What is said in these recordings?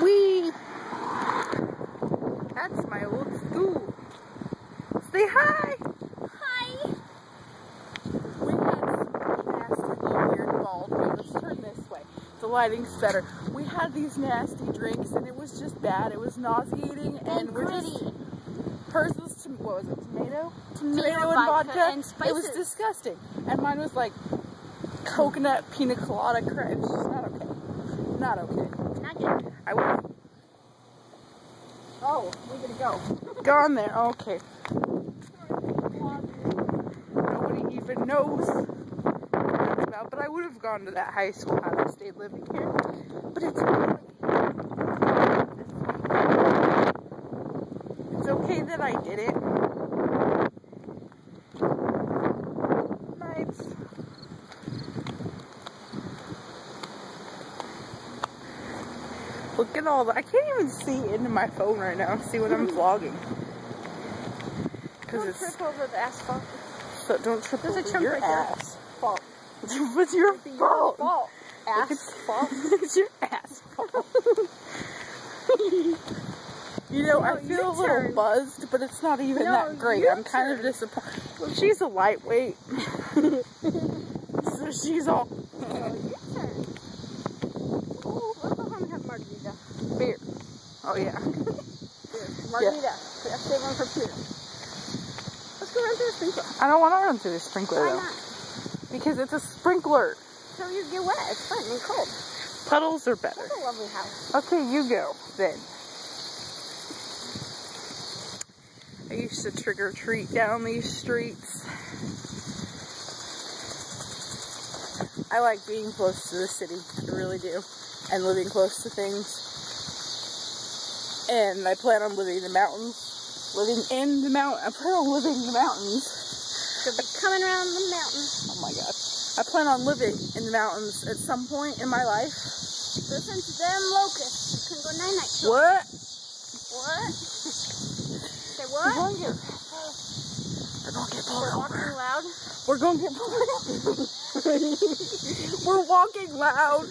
Wee! That's my old school. Say hi! Hi! We had some nasty little weird bald. Wait, let's turn this way. The lighting's better. We had these nasty drinks and it was just bad. It was nauseating and we're just... Hers was, what was it, tomato? Tomato and vodka and spices. It was disgusting. And mine was like coconut pina colada crunch. It's not okay. Not okay. Not good. I will. Oh, we're gonna go. Go on there. Okay. Nobody even knows what that's about, but I would have gone to that high school had I stayed living here. But it's okay. It's okay that I did it. Nice. Look at all that. I can't even see into my phone right now. See what I'm vlogging. Don't trip over the asphalt. So don't trip There's a over chunk your right there. ass. Fault. What's your fault? Fault. Asphalt. It's your ass fault. You know, I feel a little buzzed, but it's not even that great. I'm kind of disappointed. Well, she's a lightweight. So she's all... Let's go home and have margarita. Beer. Oh, yeah. Margarita. Yeah. Let's save one for Peter. Let's go run through the sprinkler. I don't want to run through the sprinkler, Why though. not? Because it's a sprinkler. So you get wet. It's fun and cold. Puddles are better. That's a lovely house. Okay, you go, then. I used to trick or treat down these streets. I like being close to the city, I really do, and living close to things. And I plan on living in the mountains. I plan on living in the mountains. You'll be coming around the mountains. Oh my god. I plan on living in the mountains at some point in my life. Listen to them locusts. You can go night-night to What? What? Say what? We're gonna get pulled They're over. walking loud. We're gonna get pulled over. We're walking loud.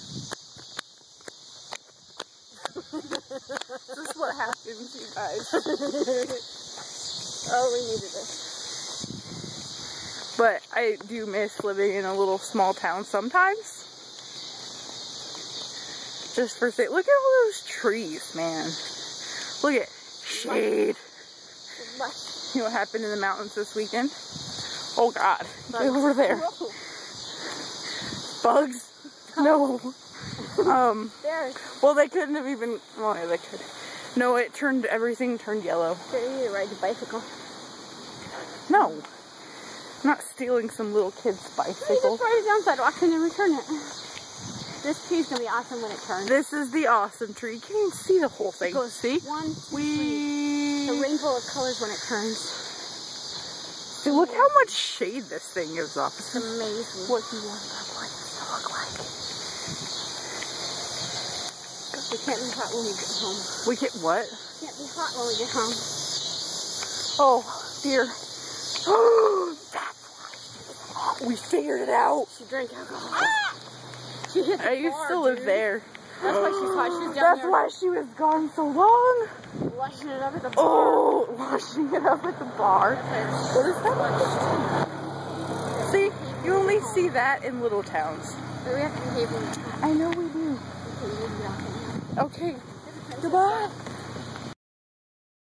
This is what happens, you guys. Oh, we needed this. But I do miss living in a little small town sometimes. Just for say, look at all those trees, man. Look at shade. Lush. You know what happened in the mountains this weekend? Oh God, get over there. Whoa. Bugs? No. Bears. Well, they couldn't have even. Well, yeah, they could. No, everything turned yellow. Sure, you need to ride the bicycle. No. I'm not stealing some little kid's You bicycle. just ride it down sidewalk and then return it. This tree's gonna be awesome when it turns. This is the awesome tree. You can't even see the whole thing. It goes See? 1, 2, 3. The rainbow of colors when it turns. See, look how much shade this thing gives off. It's amazing. What do you want that place to look like? We can't be hot when we get home. We get what? Can't be hot when we get home. Oh, dear. That's why we figured it out. She drank alcohol. Ah! She hit the I used bar, to live dude. there. That's why she's hot. She's down That's there. why she was gone so long. Washing it up at the bar. Oh, washing it up at the bar. What is that? See, you only see that in little towns. But we have to behave when we I know we do. can. Okay, goodbye.